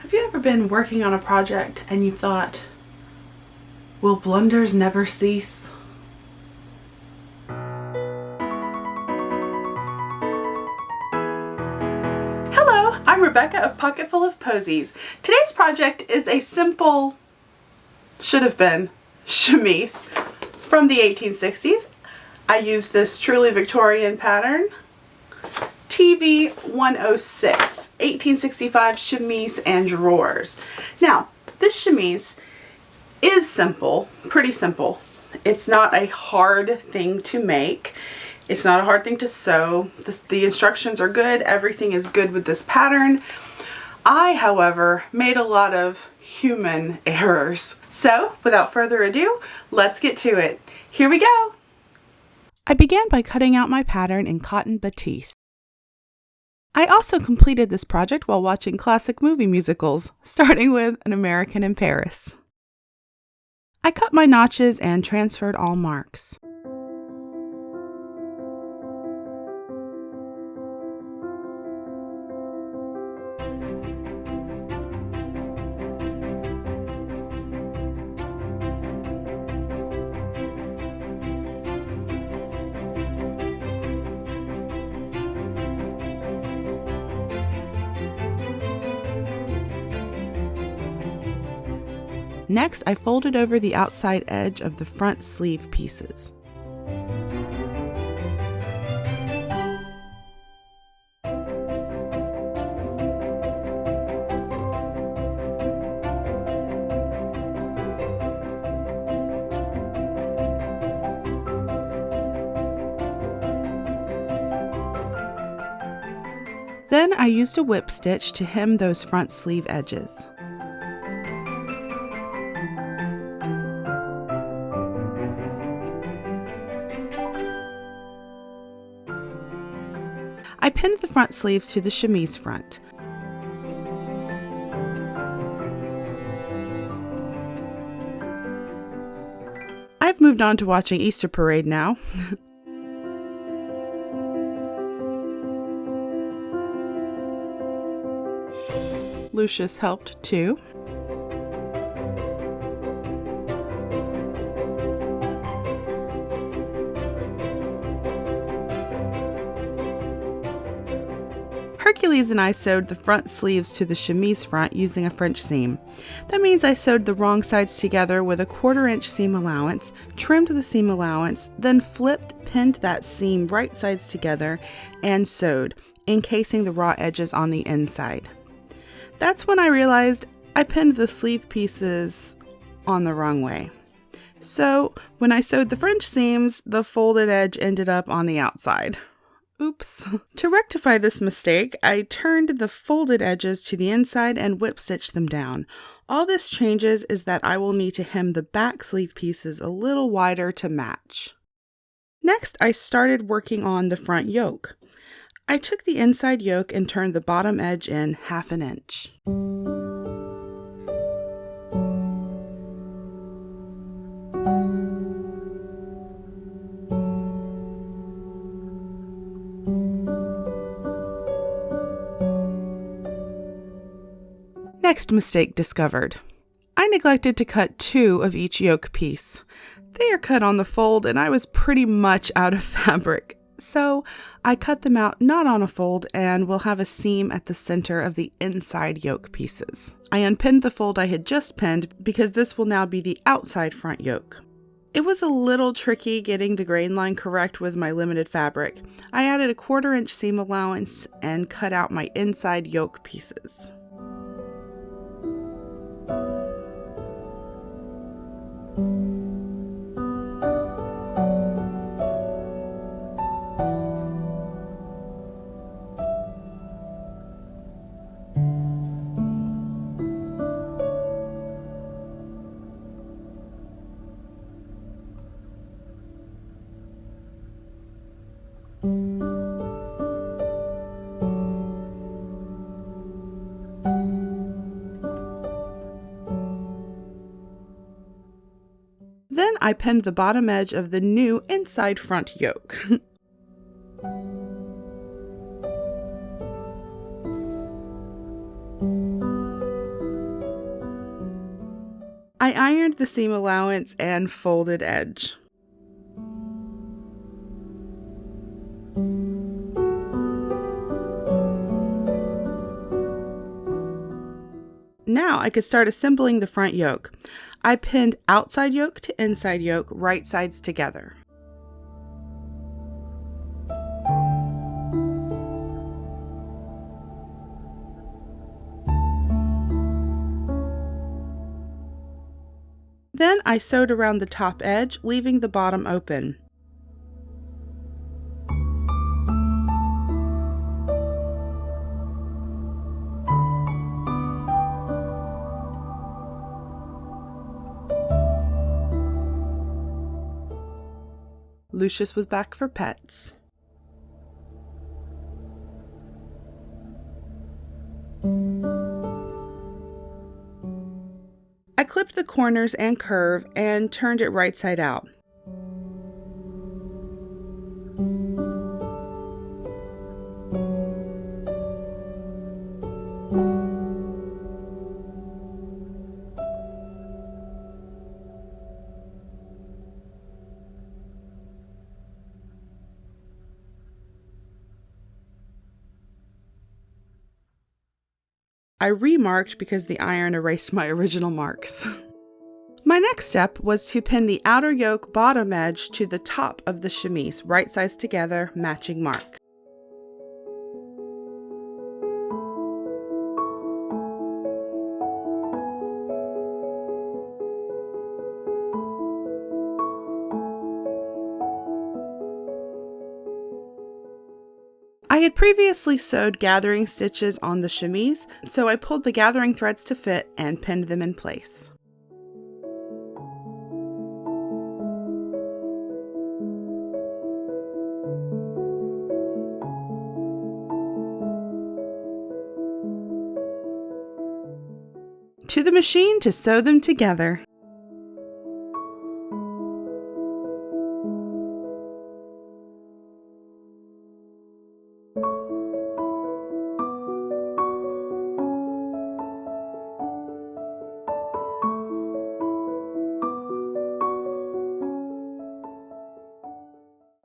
Have you ever been working on a project and you thought, will blunders never cease? Hello, I'm Rebecca of Pocketful of Poseys. Today's project is a simple, should have been, chemise from the 1860s. I used this Truly Victorian pattern, TV 106, 1865 chemise and drawers. Now, this chemise is simple, pretty simple. It's not a hard thing to make. It's not a hard thing to sew. The instructions are good. Everything is good with this pattern. I, however, made a lot of human errors. So, without further ado, let's get to it. Here we go. I began by cutting out my pattern in cotton batiste. I also completed this project while watching classic movie musicals, starting with An American in Paris. I cut my notches and transferred all marks. Next, I folded over the outside edge of the front sleeve pieces. Then I used a whip stitch to hem those front sleeve edges. I pinned the front sleeves to the chemise front. I've moved on to watching Easter Parade now. Lucius helped too. Hercules and I sewed the front sleeves to the chemise front using a French seam. That means I sewed the wrong sides together with a 1/4 inch seam allowance, trimmed the seam allowance, then pinned that seam right sides together, and sewed, encasing the raw edges on the inside. That's when I realized I pinned the sleeve pieces on the wrong way. So when I sewed the French seams, the folded edge ended up on the outside. Oops. To rectify this mistake, I turned the folded edges to the inside and whip stitched them down. All this changes is that I will need to hem the back sleeve pieces a little wider to match. Next, I started working on the front yoke. I took the inside yoke and turned the bottom edge in 1/2 inch. Next mistake discovered. I neglected to cut 2 of each yoke piece. They are cut on the fold and I was pretty much out of fabric. So I cut them out not on a fold and will have a seam at the center of the inside yoke pieces. I unpinned the fold I had just pinned because this will now be the outside front yoke. It was a little tricky getting the grain line correct with my limited fabric. I added a 1/4 inch seam allowance and cut out my inside yoke pieces. Then I pinned the bottom edge of the new inside front yoke. I ironed the seam allowance and folded edge. Now I could start assembling the front yoke. I pinned outside yoke to inside yoke, right sides together. Then I sewed around the top edge, leaving the bottom open. Lucius was back for pets. I clipped the corners and curve and turned it right side out. I remarked because the iron erased my original marks. My next step was to pin the outer yoke bottom edge to the top of the chemise, right sides together, matching marks. I had previously sewed gathering stitches on the chemise, so I pulled the gathering threads to fit and pinned them in place. To the machine to sew them together.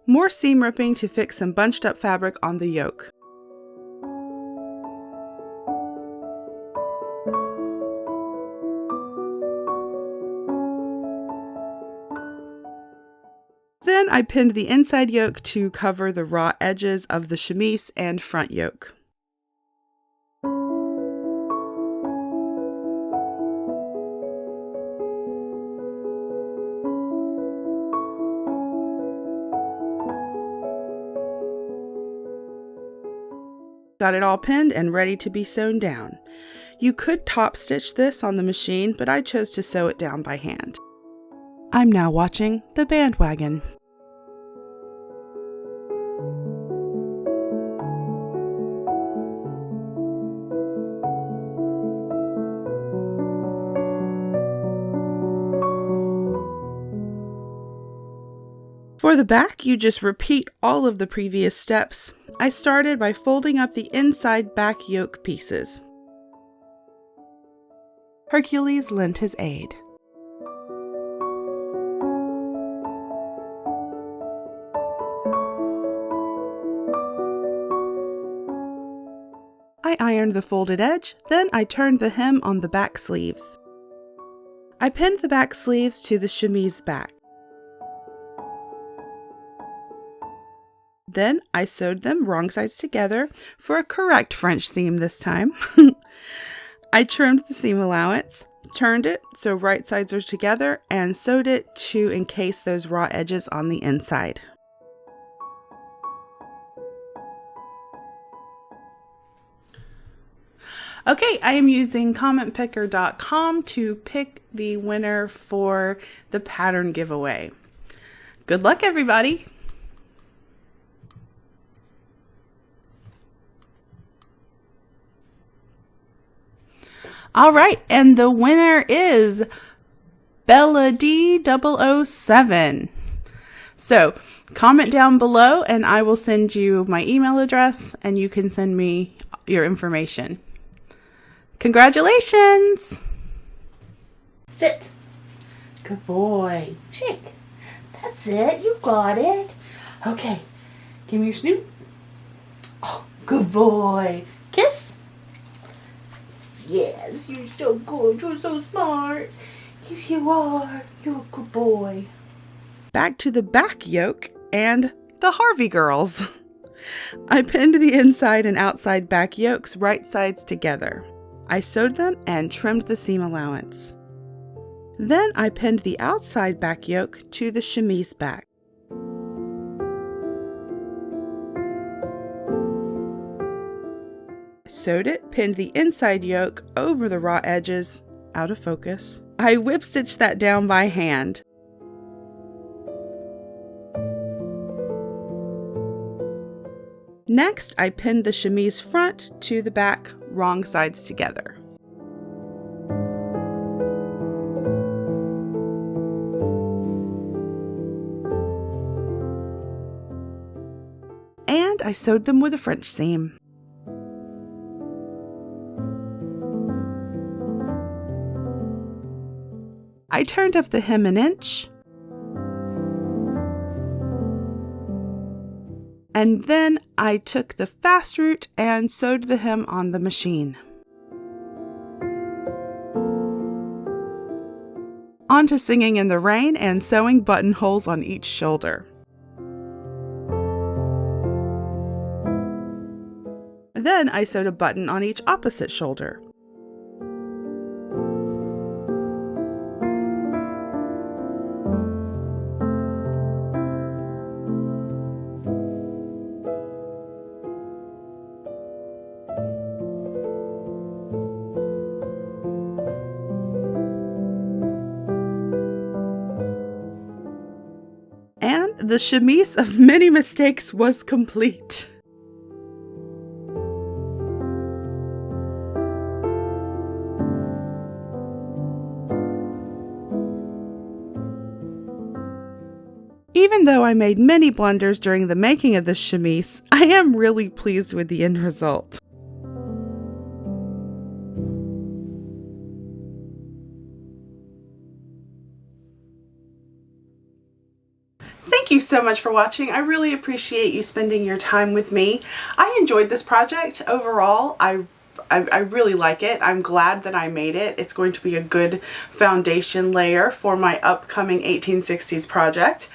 More seam ripping to fix some bunched up fabric on the yoke. Then I pinned the inside yoke to cover the raw edges of the chemise and front yoke. Got it all pinned and ready to be sewn down. You could top stitch this on the machine, but I chose to sew it down by hand. I'm now watching the bandwagon. For the back, you just repeat all of the previous steps. I started by folding up the inside back yoke pieces. Hercules lent his aid. I ironed the folded edge, then I turned the hem on the back sleeves. I pinned the back sleeves to the chemise back. Then I sewed them wrong sides together for a correct French seam this time. I trimmed the seam allowance, turned it so right sides are together, and sewed it to encase those raw edges on the inside. Okay, I am using commentpicker.com to pick the winner for the pattern giveaway. Good luck, everybody! All right, and the winner is Bella D007. So comment down below and I will send you my email address and you can send me your information. Congratulations! Sit. Good boy. Shake. That's it. You got it. Okay. Give me your snoot. Oh, good boy. Kiss. Yes, you're so good. You're so smart. Yes, you are. You're a good boy. Back to the back yoke and the Harvey girls. I pinned the inside and outside back yokes right sides together. I sewed them and trimmed the seam allowance. Then I pinned the outside back yoke to the chemise back. Sewed it, pinned the inside yoke over the raw edges, out of focus. I whip stitched that down by hand. Next, I pinned the chemise front to the back, wrong sides together. And I sewed them with a French seam. I turned up the hem an inch, and then I took the fast route and sewed the hem on the machine. On to Singing in the Rain and sewing buttonholes on each shoulder. Then I sewed a button on each opposite shoulder. And the chemise of many mistakes was complete. Even though I made many blunders during the making of this chemise, I am really pleased with the end result. Thank you so much for watching. I really appreciate you spending your time with me. I enjoyed this project overall. I really like it. I'm glad that I made it. It's going to be a good foundation layer for my upcoming 1860s project.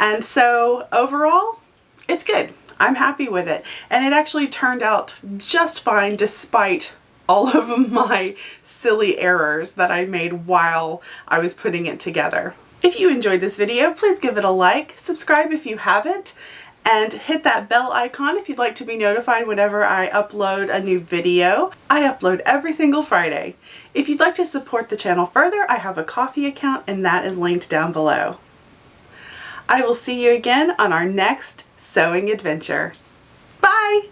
And so overall, it's good. I'm happy with it. And it actually turned out just fine despite all of my silly errors that I made while I was putting it together. If you enjoyed this video, please give it a like, subscribe if you haven't, and hit that bell icon if you'd like to be notified whenever I upload a new video. I upload every single Friday. If you'd like to support the channel further, I have a Ko-fi account and that is linked down below. I will see you again on our next sewing adventure. Bye!